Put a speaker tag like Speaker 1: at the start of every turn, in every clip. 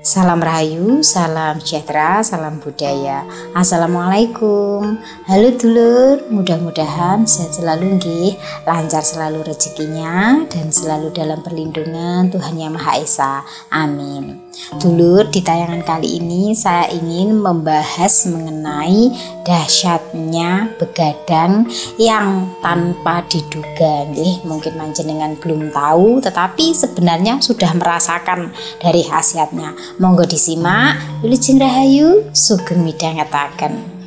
Speaker 1: Salam Rahayu, salam sejahtera, salam budaya. Assalamualaikum. Halo dulur, mudah-mudahan sehat selalu nggih, lancar selalu rezekinya dan selalu dalam perlindungan Tuhan Yang Maha Esa. Amin. Dulur, di tayangan kali ini saya ingin membahas mengenai dahsyatnya begadang yang tanpa diduga nggih. Mungkin panjenengan belum tahu, tetapi sebenarnya sudah merasakan dari khasiatnya. Monggo disimak, Wilujeng Rahayu, sugeng midhangetaken.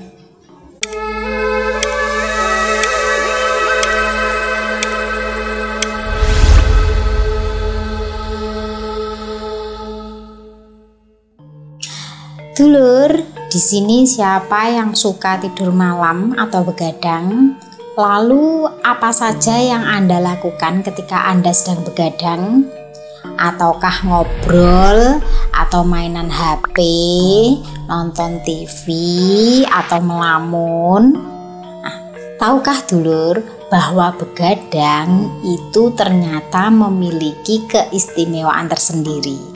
Speaker 1: Dulur, di sini siapa yang suka tidur malam atau begadang? Lalu apa saja yang Anda lakukan ketika Anda sedang begadang? Ataukah ngobrol atau mainan HP, nonton TV atau melamun? Tahukah dulur bahwa begadang itu ternyata memiliki keistimewaan tersendiri?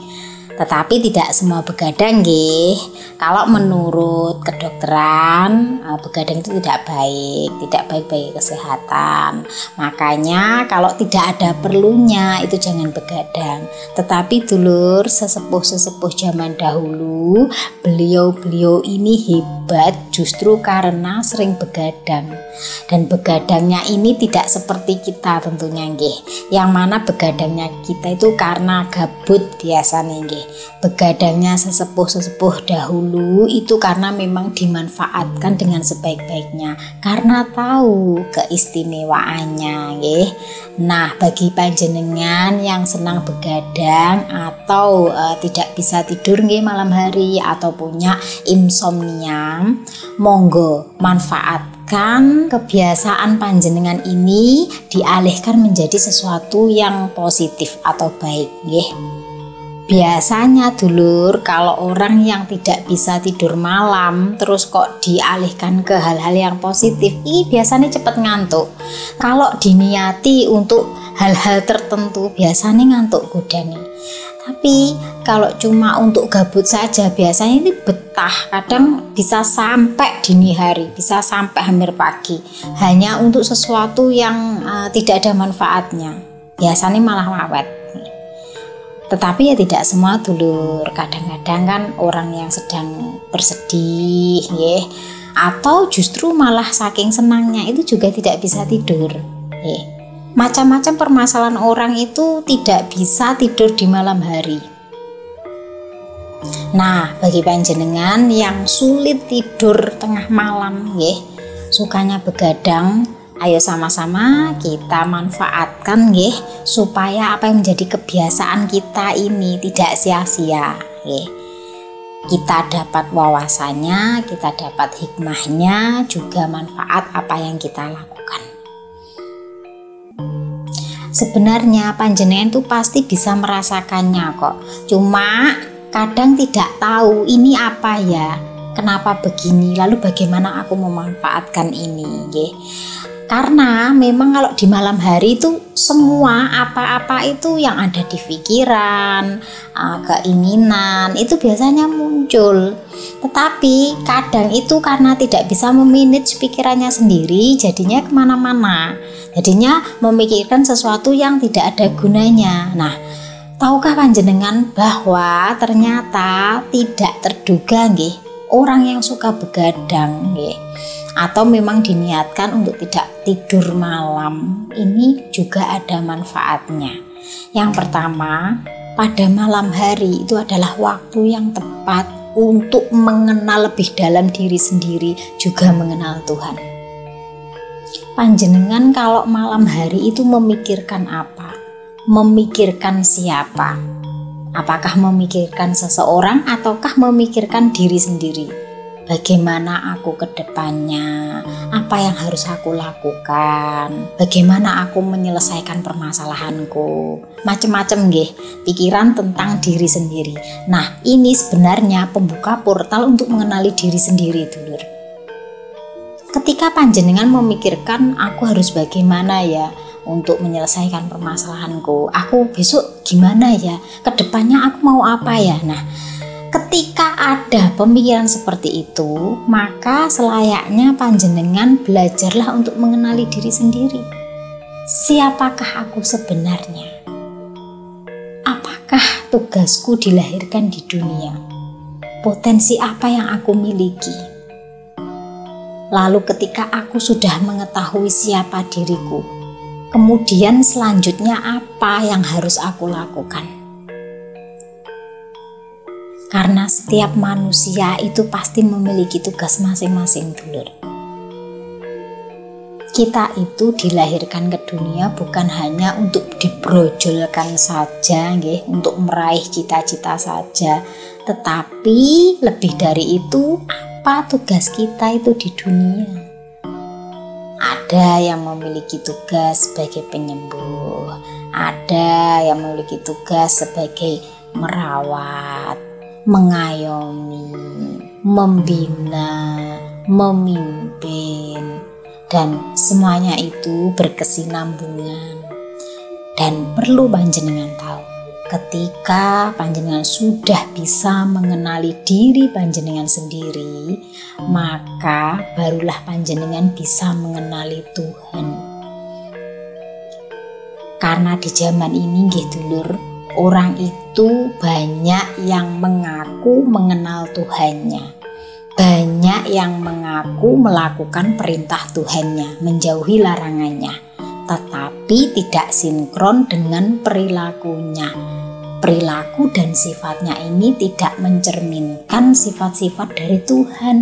Speaker 1: Tetapi tidak semua begadang nggih. Kalau menurut kedokteran, begadang itu tidak baik bagi kesehatan. Makanya kalau tidak ada perlunya itu jangan begadang. Tetapi dulur, sesepuh zaman dahulu, beliau ini hebat justru karena sering begadang. Dan begadangnya ini tidak seperti kita tentunya nggih. Yang mana begadangnya kita itu karena gabut biasanya nggih. Begadangnya sesepuh dahulu itu karena memang dimanfaatkan dengan sebaik-baiknya karena tahu keistimewaannya nggih. Nah, bagi panjenengan yang senang begadang atau tidak bisa tidur nggih malam hari atau punya insomnia, monggo manfaatkan kebiasaan panjenengan ini dialihkan menjadi sesuatu yang positif atau baik nggih. Biasanya dulur, kalau orang yang tidak bisa tidur malam terus kok dialihkan ke hal-hal yang positif, ini biasanya cepat ngantuk. Kalau diniati untuk hal-hal tertentu biasanya ngantuk godani. Tapi kalau cuma untuk gabut saja biasanya ini betah, kadang bisa sampai dini hari, bisa sampai hampir pagi, hanya untuk sesuatu yang tidak ada manfaatnya, biasanya malah ngawet. Tetapi ya tidak semua dulur, kadang-kadang kan orang yang sedang bersedih ya, atau justru malah saking senangnya itu juga tidak bisa tidur ya. Macam-macam permasalahan orang itu tidak bisa tidur di malam hari. Nah, bagi panjenengan yang sulit tidur tengah malam ya, sukanya begadang, ayo sama-sama kita manfaatkan nggih supaya apa yang menjadi kebiasaan kita ini tidak sia-sia nggih. Kita dapat wawasannya, kita dapat hikmahnya, juga manfaat apa yang kita lakukan. Sebenarnya panjenengan itu pasti bisa merasakannya kok. Cuma kadang tidak tahu ini apa ya, kenapa begini, lalu bagaimana aku memanfaatkan ini nggih. Karena memang kalau di malam hari itu semua apa-apa itu yang ada di pikiran, keinginan itu biasanya muncul. Tetapi kadang itu karena tidak bisa memanage pikirannya sendiri, jadinya kemana-mana. Jadinya memikirkan sesuatu yang tidak ada gunanya. Nah, tahukah panjenengan bahwa ternyata tidak terduga nggih, orang yang suka begadang nggih, atau memang diniatkan untuk tidak tidur malam ini juga ada manfaatnya. Yang pertama, pada malam hari itu adalah waktu yang tepat untuk mengenal lebih dalam diri sendiri, juga mengenal Tuhan. Panjenengan kalau malam hari itu memikirkan apa? Memikirkan siapa? Apakah memikirkan seseorang ataukah memikirkan diri sendiri? Bagaimana aku ke depannya, apa yang harus aku lakukan, bagaimana aku menyelesaikan permasalahanku, macam-macam nggih, pikiran tentang diri sendiri. Nah, ini sebenarnya pembuka portal untuk mengenali diri sendiri dulur. Ketika panjenengan memikirkan aku harus bagaimana ya untuk menyelesaikan permasalahanku, aku besok gimana ya, kedepannya aku mau apa ya. Nah, Ketika ada pemikiran seperti itu, maka selayaknya panjenengan belajarlah untuk mengenali diri sendiri. Siapakah aku sebenarnya? Apakah tugasku dilahirkan di dunia? Potensi apa yang aku miliki? Lalu ketika aku sudah mengetahui siapa diriku, kemudian selanjutnya apa yang harus aku lakukan? Karena setiap manusia itu pasti memiliki tugas masing-masing, dulur. Kita itu dilahirkan ke dunia bukan hanya untuk dibrojolkan saja, nggih, untuk meraih cita-cita saja, tetapi lebih dari itu, apa tugas kita itu di dunia? Ada yang memiliki tugas sebagai penyembuh, ada yang memiliki tugas sebagai merawat, mengayomi, membina, memimpin, dan semuanya itu berkesinambungan. Dan perlu panjenengan tahu, ketika panjenengan sudah bisa mengenali diri panjenengan sendiri, maka barulah panjenengan bisa mengenali Tuhan. Karena di zaman ini nggih dulur, orang itu banyak yang mengaku mengenal Tuhannya, banyak yang mengaku melakukan perintah Tuhannya, menjauhi larangannya, tetapi tidak sinkron dengan perilakunya. Perilaku dan sifatnya ini tidak mencerminkan sifat-sifat dari Tuhan.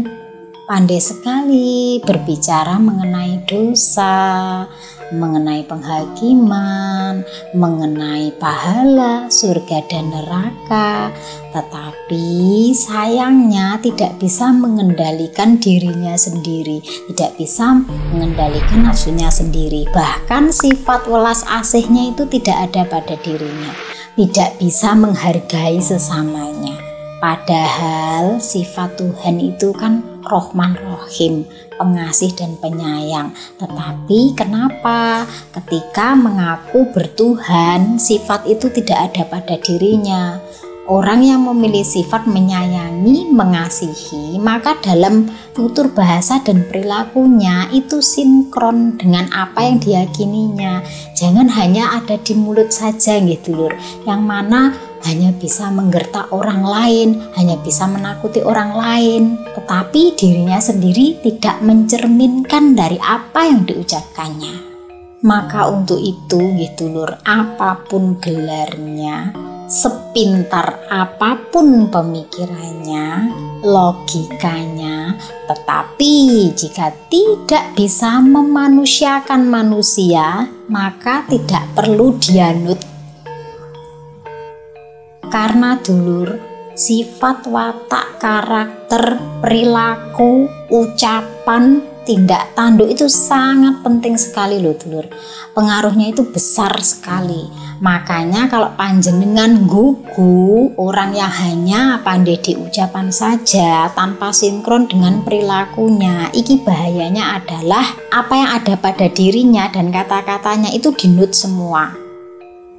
Speaker 1: Pandai sekali berbicara mengenai dosa, mengenai penghakiman, mengenai pahala, surga dan neraka, tetapi sayangnya tidak bisa mengendalikan dirinya sendiri, tidak bisa mengendalikan nafsunya sendiri. Bahkan sifat welas asihnya itu tidak ada pada dirinya, tidak bisa menghargai sesamanya. Padahal sifat Tuhan itu kan Rohman Rohim, pengasih dan penyayang. Tetapi kenapa ketika mengaku bertuhan, sifat itu tidak ada pada dirinya? Orang yang memilih sifat menyayangi, mengasihi, maka dalam tutur bahasa dan perilakunya itu sinkron dengan apa yang diyakininya. Jangan hanya ada di mulut saja gitu lur, yang mana hanya bisa menggertak orang lain, hanya bisa menakuti orang lain, tetapi dirinya sendiri tidak mencerminkan dari apa yang diucapkannya. Maka untuk itu gitu lur, apapun gelarnya, sepintar apapun pemikirannya, logikanya, tetapi jika tidak bisa memanusiakan manusia, maka tidak perlu dianut. Karena dulur, sifat, watak, karakter, perilaku, ucapan, tindak tanduk itu sangat penting sekali loh dulur. Pengaruhnya itu besar sekali. Makanya kalau panjenengan gugu orang yang hanya pandai di ucapan saja tanpa sinkron dengan perilakunya, iki bahayanya adalah apa yang ada pada dirinya dan kata-katanya itu dinut semua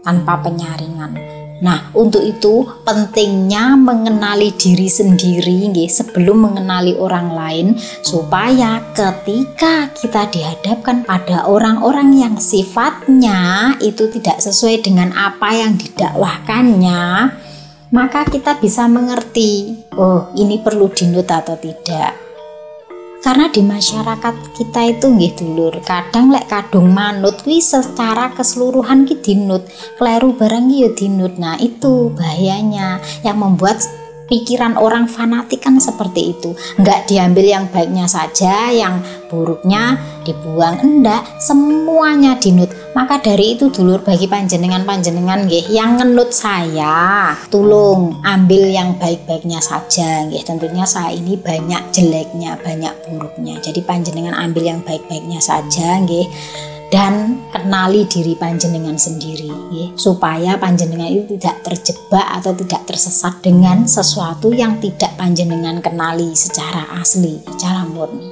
Speaker 1: tanpa penyaringan. Nah, untuk itu pentingnya mengenali diri sendiri sebelum mengenali orang lain, supaya ketika kita dihadapkan pada orang-orang yang sifatnya itu tidak sesuai dengan apa yang didakwahkannya, maka kita bisa mengerti, oh ini perlu dinut atau tidak. Karena di masyarakat kita itu nggih dulur, kadang lek kadung manut kuwi secara keseluruhan ki dinut, kleru barang ki ya dinut. Nah, itu bahayanya yang membuat pikiran orang fanatik kan seperti itu. Enggak diambil yang baiknya saja, yang buruknya dibuang, enggak, semuanya dinut. Maka dari itu dulur, bagi panjenengan nggih yang ngenut saya, tolong ambil yang baik-baiknya saja nggih. Tentunya saya ini banyak jeleknya, banyak buruknya. Jadi panjenengan ambil yang baik-baiknya saja nggih. Dan kenali diri panjenengan sendiri supaya panjenengan itu tidak terjebak atau tidak tersesat dengan sesuatu yang tidak panjenengan kenali secara asli, secara murni.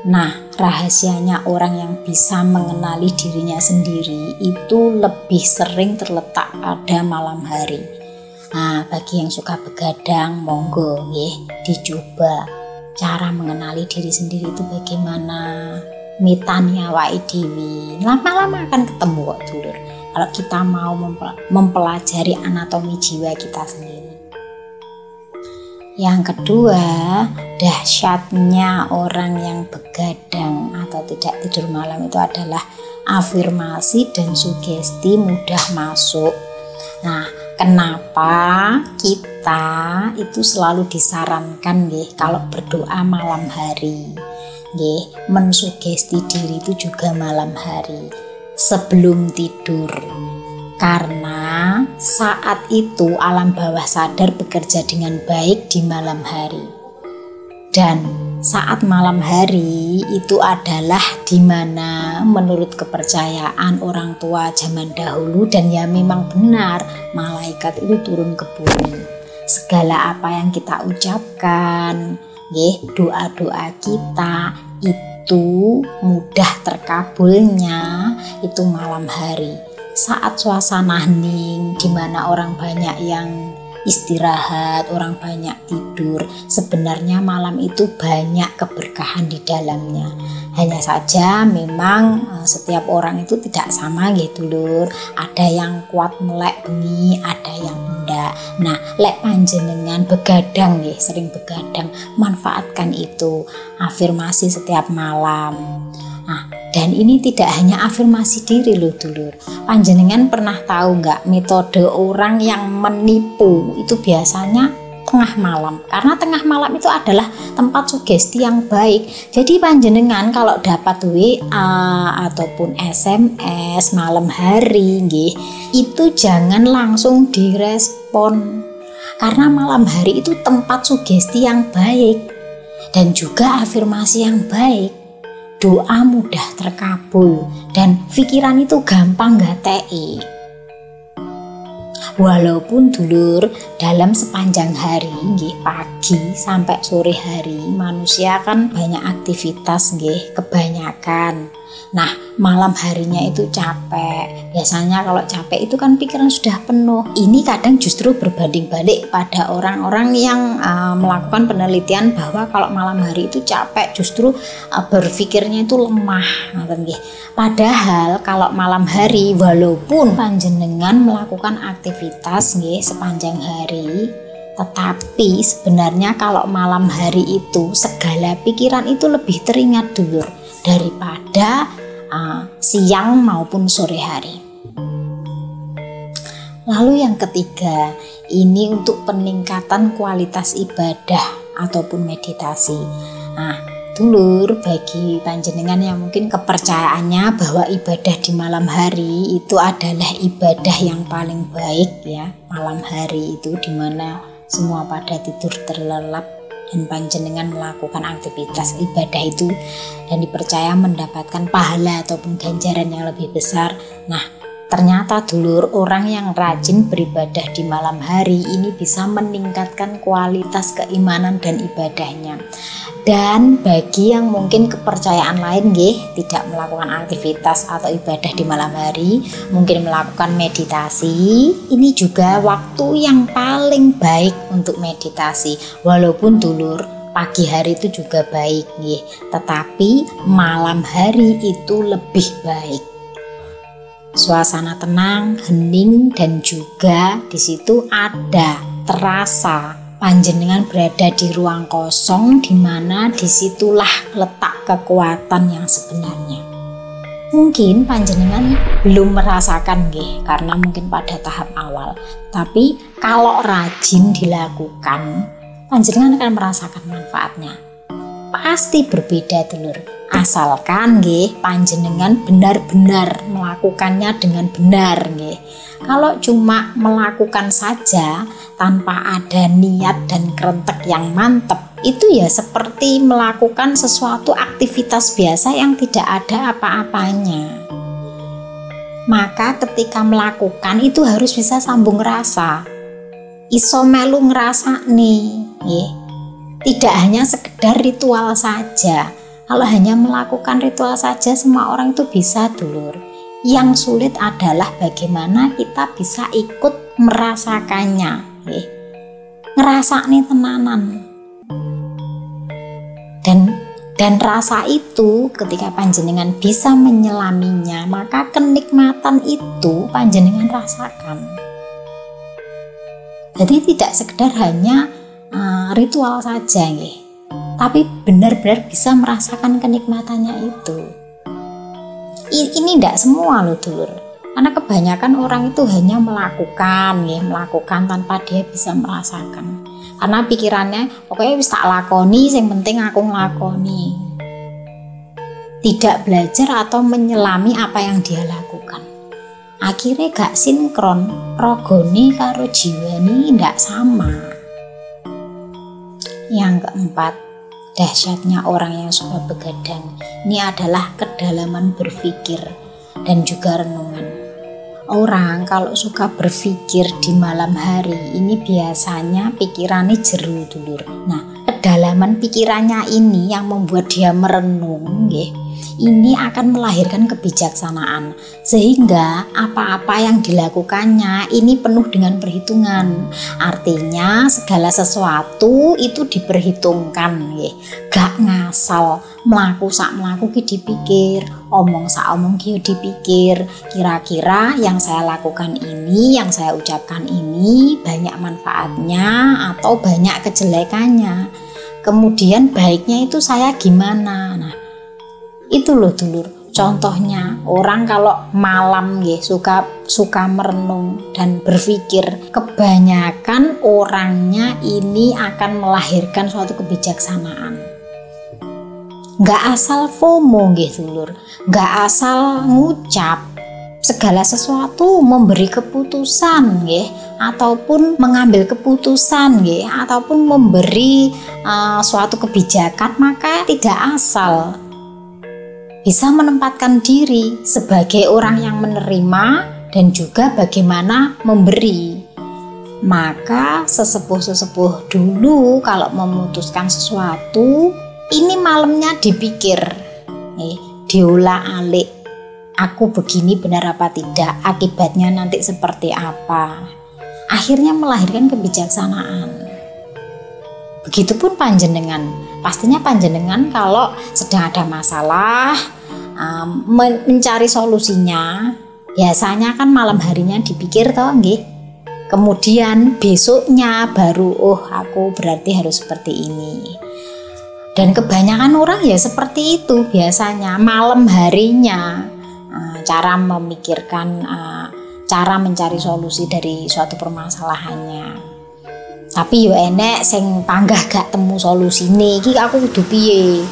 Speaker 1: Nah, rahasianya orang yang bisa mengenali dirinya sendiri itu lebih sering terletak pada malam hari. Nah, bagi yang suka begadang, monggo nggih dicoba cara mengenali diri sendiri itu bagaimana. Mitani awake dhewe. Lama-lama akan ketemu kok dulur. Kalau kita mau mempelajari anatomi jiwa kita sendiri. Yang kedua, dahsyatnya orang yang begadang atau tidak tidur malam itu adalah afirmasi dan sugesti mudah masuk. Nah, kenapa kita itu selalu disarankan nggih kalau berdoa malam hari, nggih, mensugesti diri itu juga malam hari sebelum tidur. Karena saat itu alam bawah sadar bekerja dengan baik di malam hari. Dan saat malam hari itu adalah dimana menurut kepercayaan orang tua zaman dahulu, dan ya memang benar, malaikat itu turun ke bumi. Segala apa yang kita ucapkan, doa-doa kita itu mudah terkabulnya itu malam hari. Saat suasana hening, dimana orang banyak yang istirahat, orang banyak tidur, sebenarnya malam itu banyak keberkahan di dalamnya. Hanya saja memang setiap orang itu tidak sama gitu lur. Ada yang kuat melek bengi, ada yang enggak. Nah, lek panjenengan begadang nggih, sering begadang, manfaatkan itu, afirmasi setiap malam. Nah, dan ini tidak hanya afirmasi diri loh dulur. Panjenengan pernah tahu nggak metode orang yang menipu itu biasanya tengah malam. Karena tengah malam itu adalah tempat sugesti yang baik. Jadi panjenengan kalau dapat WA ataupun SMS malam hari nggih, itu jangan langsung direspon. Karena malam hari itu tempat sugesti yang baik dan juga afirmasi yang baik. Doa mudah terkabul dan pikiran itu gampang gatei. Walaupun dulur dalam sepanjang hari nggih, pagi sampai sore hari manusia kan banyak aktivitas nggih, kebanyakan. Nah, malam harinya itu capek. Biasanya kalau capek itu kan pikiran sudah penuh. Ini kadang justru berbanding balik pada orang-orang yang melakukan penelitian bahwa kalau malam hari itu capek, justru berpikirnya itu lemah. Padahal kalau malam hari walaupun panjenengan melakukan aktivitas nggih sepanjang hari, tetapi sebenarnya kalau malam hari itu segala pikiran itu lebih teringat dulur daripada siang maupun sore hari. Lalu yang ketiga, ini untuk peningkatan kualitas ibadah ataupun meditasi. Nah, dulur, bagi panjenengan yang mungkin kepercayaannya bahwa ibadah di malam hari itu adalah ibadah yang paling baik ya, malam hari itu dimana semua pada tidur terlelap dan panjenengan melakukan aktivitas ibadah itu dan dipercaya mendapatkan pahala ataupun ganjaran yang lebih besar. Nah, ternyata dulur, orang yang rajin beribadah di malam hari ini bisa meningkatkan kualitas keimanan dan ibadahnya. Dan bagi yang mungkin kepercayaan lain nggih, tidak melakukan aktivitas atau ibadah di malam hari, mungkin melakukan meditasi, ini juga waktu yang paling baik untuk meditasi. Walaupun dulur, pagi hari itu juga baik nggih, tetapi malam hari itu lebih baik. Suasana tenang, hening, dan juga di situ ada terasa panjenengan berada di ruang kosong, di mana disitulah letak kekuatan yang sebenarnya. Mungkin panjenengan belum merasakan nggih, karena mungkin pada tahap awal. Tapi kalau rajin dilakukan, panjenengan akan merasakan manfaatnya. Pasti berbeda dulur. Asalkan nggih panjenengan benar-benar melakukannya dengan benar nggih. Kalau cuma melakukan saja tanpa ada niat dan kerentek yang mantep, itu ya seperti melakukan sesuatu aktivitas biasa yang tidak ada apa-apanya. Maka ketika melakukan itu harus bisa sambung rasa, iso melu ngerasa nih, tidak hanya sekedar ritual saja. Kalau hanya melakukan ritual saja semua orang itu bisa dulur. Yang sulit adalah bagaimana kita bisa ikut merasakannya. ngerasakne tenanan. Dan rasa itu ketika panjenengan bisa menyelaminya, maka kenikmatan itu panjenengan rasakan. Jadi tidak sekedar hanya ritual saja, tapi benar-benar bisa merasakan kenikmatannya itu. Ini tidak semua loh dulur, karena kebanyakan orang itu hanya melakukan tanpa dia bisa merasakan. Karena pikirannya pokoknya wis tak lakoni, yang penting aku nglakoni. Tidak belajar atau menyelami apa yang dia lakukan. Akhirnya gak sinkron, rogone karo jiwani ndak sama. Yang keempat, dahsyatnya orang yang suka begadang. Ini adalah kedalaman berpikir dan juga renungan. Orang kalau suka berpikir di malam hari ini biasanya pikirannya jeru dulur. Nah, kedalaman pikirannya ini yang membuat dia merenung, ini akan melahirkan kebijaksanaan, sehingga apa-apa yang dilakukannya ini penuh dengan perhitungan. Artinya segala sesuatu itu diperhitungkan, gak ngasal, melaku sak melaku dipikir, omong sak omong dipikir, kira-kira yang saya lakukan ini, yang saya ucapkan ini banyak manfaatnya atau banyak kejelekannya, kemudian baiknya itu saya gimana. Nah, itu loh dulur, contohnya orang kalau malam suka merenung dan berpikir, kebanyakan orangnya ini akan melahirkan suatu kebijaksanaan. Gak asal FOMO dulur, gak asal ngucap segala sesuatu, memberi keputusan ataupun mengambil keputusan ataupun memberi suatu kebijakan, maka tidak asal. Bisa menempatkan diri sebagai orang yang menerima dan juga bagaimana memberi. Maka sesepuh-sesepuh dulu kalau memutuskan sesuatu, ini malamnya dipikir, diolah-alik, aku begini benar apa tidak, akibatnya nanti seperti apa. Akhirnya melahirkan kebijaksanaan. Begitupun panjenengan, pastinya panjenengan kalau sedang ada masalah, mencari solusinya, biasanya kan malam harinya dipikir toh nggih. Kemudian besoknya baru aku berarti harus seperti ini. Dan kebanyakan orang ya seperti itu biasanya, malam harinya cara memikirkan, cara mencari solusi dari suatu permasalahannya. Tapi yo enek sing panggah gak temu solusine, iki aku kudu piye.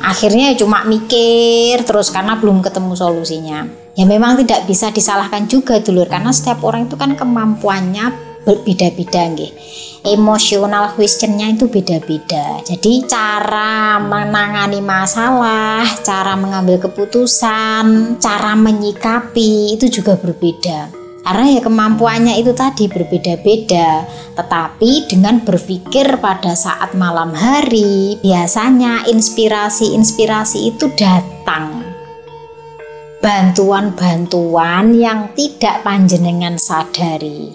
Speaker 1: Akhirnya cuma mikir terus karena belum ketemu solusinya. Ya memang tidak bisa disalahkan juga dulur, karena setiap orang itu kan kemampuannya berbeda-beda nggih. Emosional questionnya itu beda-beda. Jadi cara menangani masalah, cara mengambil keputusan, cara menyikapi itu juga berbeda. Karena ya kemampuannya itu tadi berbeda-beda. Tetapi dengan berpikir pada saat malam hari, biasanya inspirasi-inspirasi itu datang. Bantuan-bantuan yang tidak panjenengan sadari.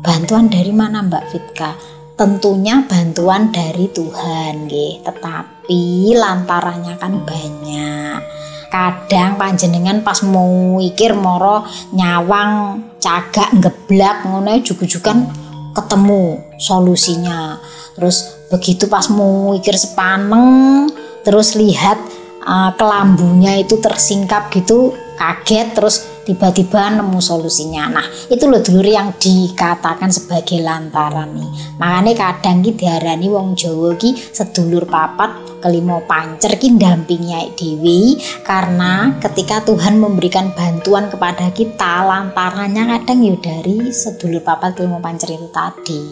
Speaker 1: Bantuan dari mana Mbak Fitka? Tentunya bantuan dari Tuhan, tetapi lantarannya kan banyak. Kadang panjenengan pas mau mikir moro nyawang cagak ngeblak ngono jugu-jugan ketemu solusinya. Terus begitu pas mau mikir sepaneng, terus lihat kelambunya itu tersingkap gitu, kaget, terus tiba-tiba nemu solusinya. Nah, itu loh dulur yang dikatakan sebagai lantaran nih. Makanya kadang ki diarani wong Jawa ki sedulur papat kelima pancer ki ndampingi dhewe, karena ketika Tuhan memberikan bantuan kepada kita, lantarannya kadang ya dari sedulur papat kelima pancer itu tadi.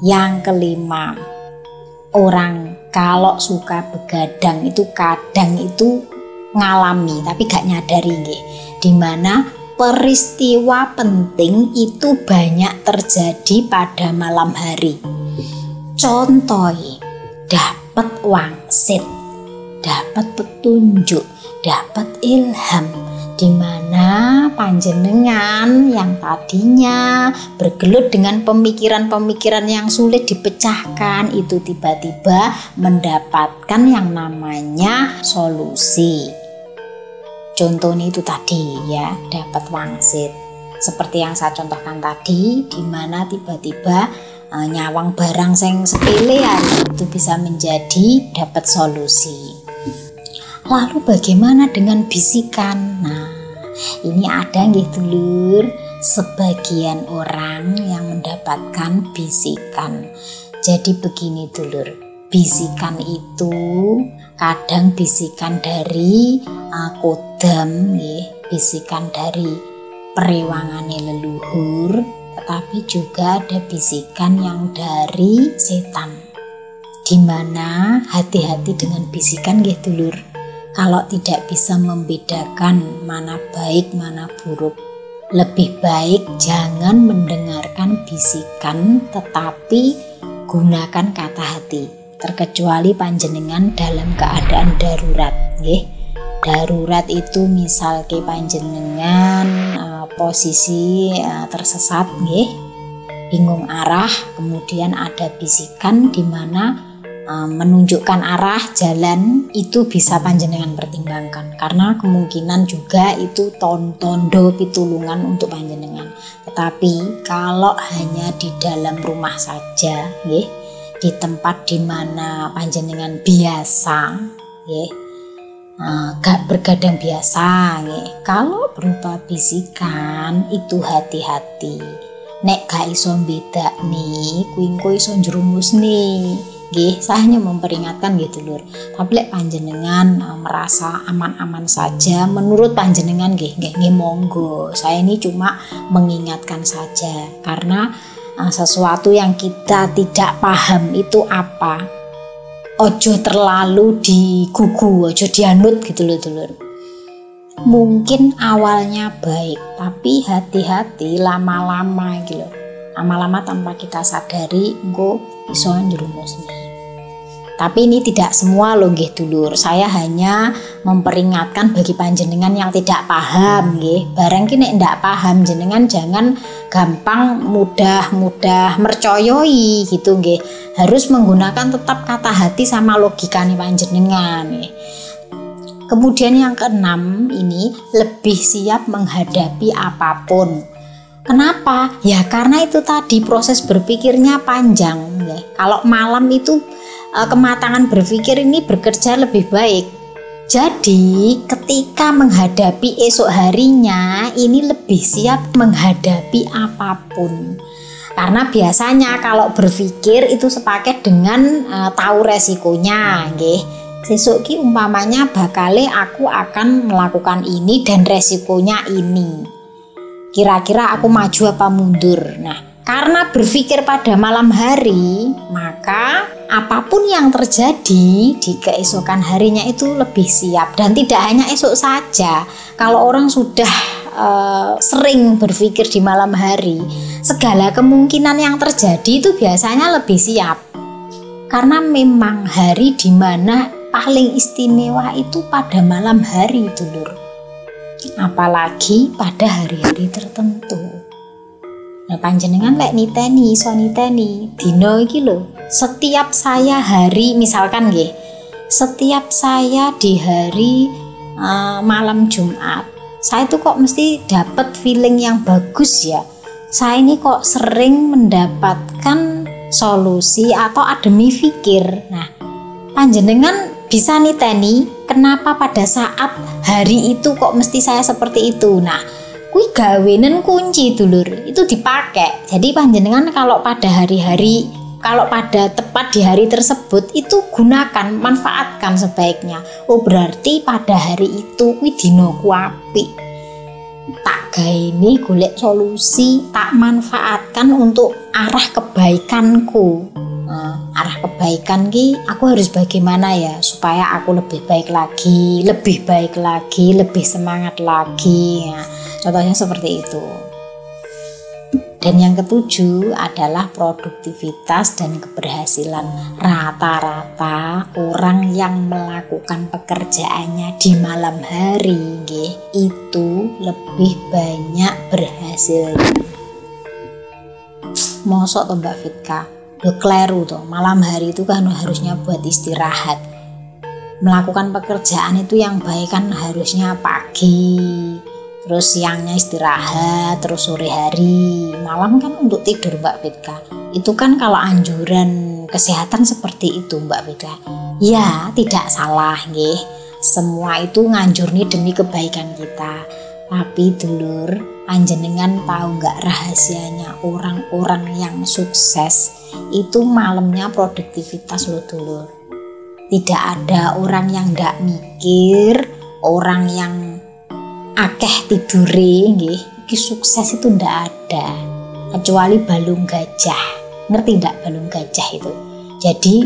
Speaker 1: Yang kelima, orang kalau suka begadang itu kadang itu ngalami tapi gak nyadari nggih, dimana peristiwa penting itu banyak terjadi pada malam hari. Contoh, dapat wangsit, dapat petunjuk, dapat ilham, di mana panjenengan yang tadinya bergelut dengan pemikiran-pemikiran yang sulit dipecahkan itu tiba-tiba mendapatkan yang namanya solusi. Contohnya itu tadi ya, dapat wangsit. Seperti yang saya contohkan tadi, di mana tiba-tiba nyawang barang yang sepele itu bisa menjadi dapat solusi. Lalu bagaimana dengan bisikan? Nah, ini ada nggih dulur, sebagian orang yang mendapatkan bisikan. Jadi begini dulur, bisikan itu kadang bisikan dari kodam nggih, bisikan dari perewangane leluhur, tetapi juga ada bisikan yang dari setan. Di mana hati-hati dengan bisikan nggih dulur. Kalau tidak bisa membedakan mana baik mana buruk, lebih baik jangan mendengarkan bisikan, tetapi gunakan kata hati. Terkecuali panjenengan dalam keadaan darurat, nggih. Darurat itu misal ke panjenengan posisi tersesat, nggih, bingung arah, kemudian ada bisikan di mana menunjukkan arah jalan, itu bisa panjenengan pertimbangkan karena kemungkinan juga itu tondo pitulungan untuk panjenengan. Tetapi kalau hanya di dalam rumah saja, nggih, di tempat di mana panjenengan biasa, nggih, gak bergadang biasa, nggih, kalau berupa bisikan itu hati-hati. Nek gak iso bedakne, kuwi engko iso njerumus nih. Nggih, saya hanya memperingatkan gitu lur. Tapi lek panjenengan merasa aman-aman saja, menurut panjenengan nggih monggo. Saya ini cuma mengingatkan saja karena sesuatu yang kita tidak paham itu apa, ojo terlalu digugu, ojo dianut gitu loh dulur. Mungkin awalnya baik, tapi hati-hati lama-lama gitu loh. Lama-lama tanpa kita sadari engko iso njerumus nih. Tapi ini tidak semua loh nggih dulur. Saya hanya memperingatkan bagi panjenengan yang tidak paham nggih. Barang ki nek ndak paham jenengan jangan gampang mudah mercoyoi gitu nggih. Harus menggunakan tetap kata hati sama logikane panjenengan nggih. Kemudian yang keenam ini lebih siap menghadapi apapun. Kenapa? Ya karena itu tadi proses berpikirnya panjang nggih. Kalau malam itu kematangan berpikir ini bekerja lebih baik. Jadi ketika menghadapi esok harinya ini lebih siap menghadapi apapun. Karena biasanya kalau berpikir itu sepaket dengan tahu resikonya, nggih. Sesuk ki umpamanya bakale aku akan melakukan ini dan resikonya ini. Kira-kira aku maju apa mundur. Nah, karena berpikir pada malam hari, maka apapun yang terjadi di keesokan harinya itu lebih siap. Dan tidak hanya esok saja, kalau orang sudah sering berpikir di malam hari, segala kemungkinan yang terjadi itu biasanya lebih siap. Karena memang hari di mana paling istimewa itu pada malam hari dulur. Apalagi pada hari-hari tertentu. Nah, panjenengan lek niteni iso niteni dino iki lho. Setiap saya hari misalkan nggih, setiap saya di hari malam Jumat, saya tuh kok mesti dapat feeling yang bagus ya. Saya ini kok sering mendapatkan solusi atau ademi fikir. Nah, panjenengan bisa niteni kenapa pada saat hari itu kok mesti saya seperti itu. Nah, kui gawenen kunci dulur itu dipakai. Jadi panjenengan kalau pada hari-hari, kalau pada tepat di hari tersebut itu gunakan, manfaatkan sebaiknya. Oh berarti pada hari itu kui dinoku apik, tak gaini golek solusi, tak manfaatkan untuk arah kebaikanku. Arah kebaikan ki aku harus bagaimana ya supaya aku lebih baik lagi, lebih semangat lagi. Nah, contohnya seperti itu. Dan yang ketujuh adalah produktivitas dan keberhasilan. Rata-rata orang yang melakukan pekerjaannya di malam hari itu lebih banyak berhasilnya. Mosok toh Mbak Fitka, kleru toh. Malam hari itu kan harusnya buat istirahat. Melakukan pekerjaan itu yang baik kan harusnya pagi, terus siangnya istirahat, terus sore hari, malam kan untuk tidur Mbak Fitka. Itu kan kalau anjuran kesehatan seperti itu Mbak Fitka. Ya tidak salah nggih. Semua itu nganjurni demi kebaikan kita. Tapi dulur, panjenengan tahu nggak rahasianya orang-orang yang sukses itu malamnya produktivitas loh dulur. Tidak ada orang yang nggak mikir, orang yang akeh tidure nggih, iki sukses itu ndak ada. Kecuali balung gajah. Ngerti ndak balung gajah itu? Jadi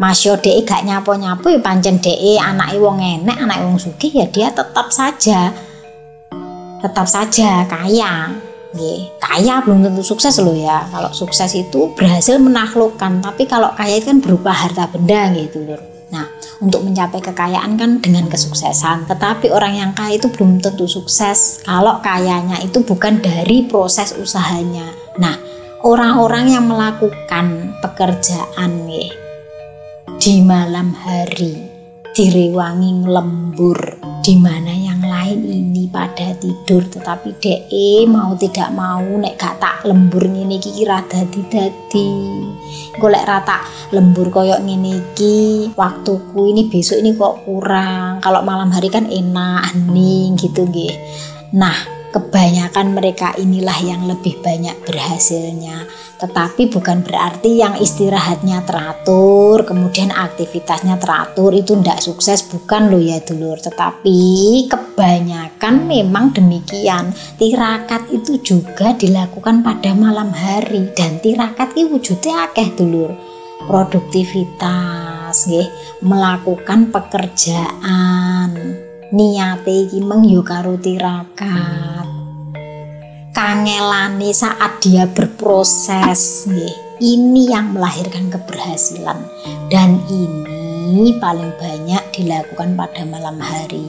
Speaker 1: Masya dhek gak nyapo-nyapo ya pancen dhek anake wong enek, anake wong sugih ya dia tetap saja kaya. Nggih, kaya belum tentu sukses loh ya. Kalau sukses itu berhasil menaklukkan, tapi kalau kaya itu kan berupa harta benda gitu loh. Nah, untuk mencapai kekayaan kan dengan kesuksesan, tetapi orang yang kaya itu belum tentu sukses kalau kayanya itu bukan dari proses usahanya. Nah, orang-orang yang melakukan pekerjaan di malam hari, direwangi lembur, di mana yang lain ini pada tidur, tetapi mau tidak mau nek gak tak lembur ngene iki ra dadi. Golek rata lembur koyok ngene iki, waktuku ini besok ini kok kurang. Kalau malam hari kan enak, hening gitu nggih. Nah, kebanyakan mereka inilah yang lebih banyak berhasilnya. Tetapi bukan berarti yang istirahatnya teratur, kemudian aktivitasnya teratur itu ndak sukses, bukan loh ya dulur. Tetapi kebanyakan memang demikian. Tirakat itu juga dilakukan pada malam hari, dan tirakat itu wujudnya akeh dulur. Produktivitas, melakukan pekerjaan, niate iki meng yo karo tirakat. Kangelane saat dia berproses, ini yang melahirkan keberhasilan, dan ini paling banyak dilakukan pada malam hari.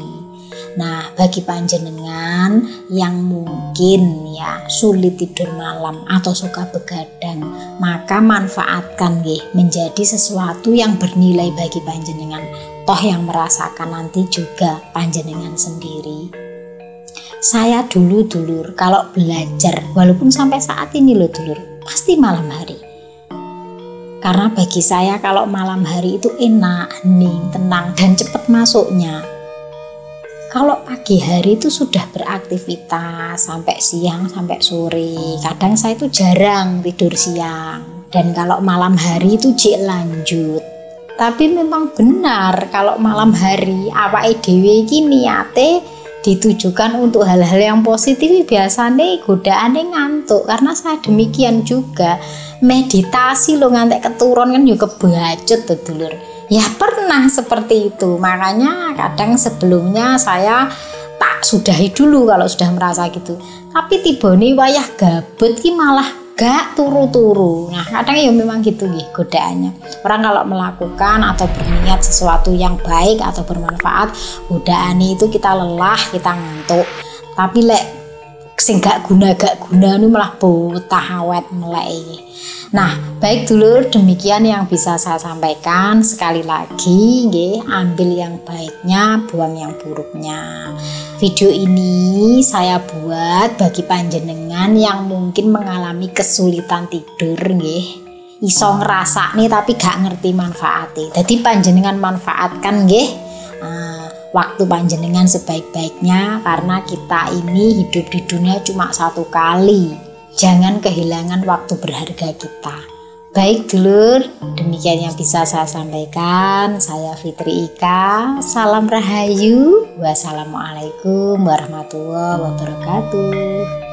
Speaker 1: Nah, bagi panjenengan yang mungkin ya sulit tidur malam atau suka begadang, maka manfaatkan menjadi sesuatu yang bernilai bagi panjenengan. Toh yang merasakan nanti juga panjenengan sendiri. Saya dulu dulur kalau belajar, walaupun sampai saat ini loh dulur, pasti malam hari. Karena bagi saya kalau malam hari itu enak, hening, tenang, dan cepat masuknya. Kalau pagi hari itu sudah beraktivitas sampai siang, sampai sore. Kadang saya itu jarang tidur siang. Dan kalau malam hari itu jek lanjut. Tapi memang benar kalau malam hari awake dhewe iki niate ditujukan untuk hal-hal yang positif, biasanya godaannya ngantuk. Karena saya demikian juga, meditasi lo ngantek keturun kan juga kebacut tuh dulur. Ya pernah seperti itu, makanya kadang sebelumnya saya tak sudahi dulu kalau sudah merasa gitu. Tapi tibone wayah gabut ki malah gak turu-turu. Nah kadang ya memang gitu godaannya. Orang kalau melakukan atau berniat sesuatu yang baik atau bermanfaat, godaan itu kita lelah, kita ngantuk. Tapi lek sing gak guna ini malah botah awet melek. Nah, baik dulur, demikian yang bisa saya sampaikan. Sekali lagi, ambil yang baiknya, buang yang buruknya. Video ini saya buat bagi panjenengan yang mungkin mengalami kesulitan tidur, iso ngrasakne tapi gak ngerti manfaatnya. Jadi panjenengan manfaatkan waktu panjenengan sebaik-baiknya, karena kita ini hidup di dunia cuma satu kali. Jangan kehilangan waktu berharga kita. Baik dulur, demikian yang bisa saya sampaikan. Saya Fitri Ika, salam rahayu, wassalamualaikum warahmatullahi wabarakatuh.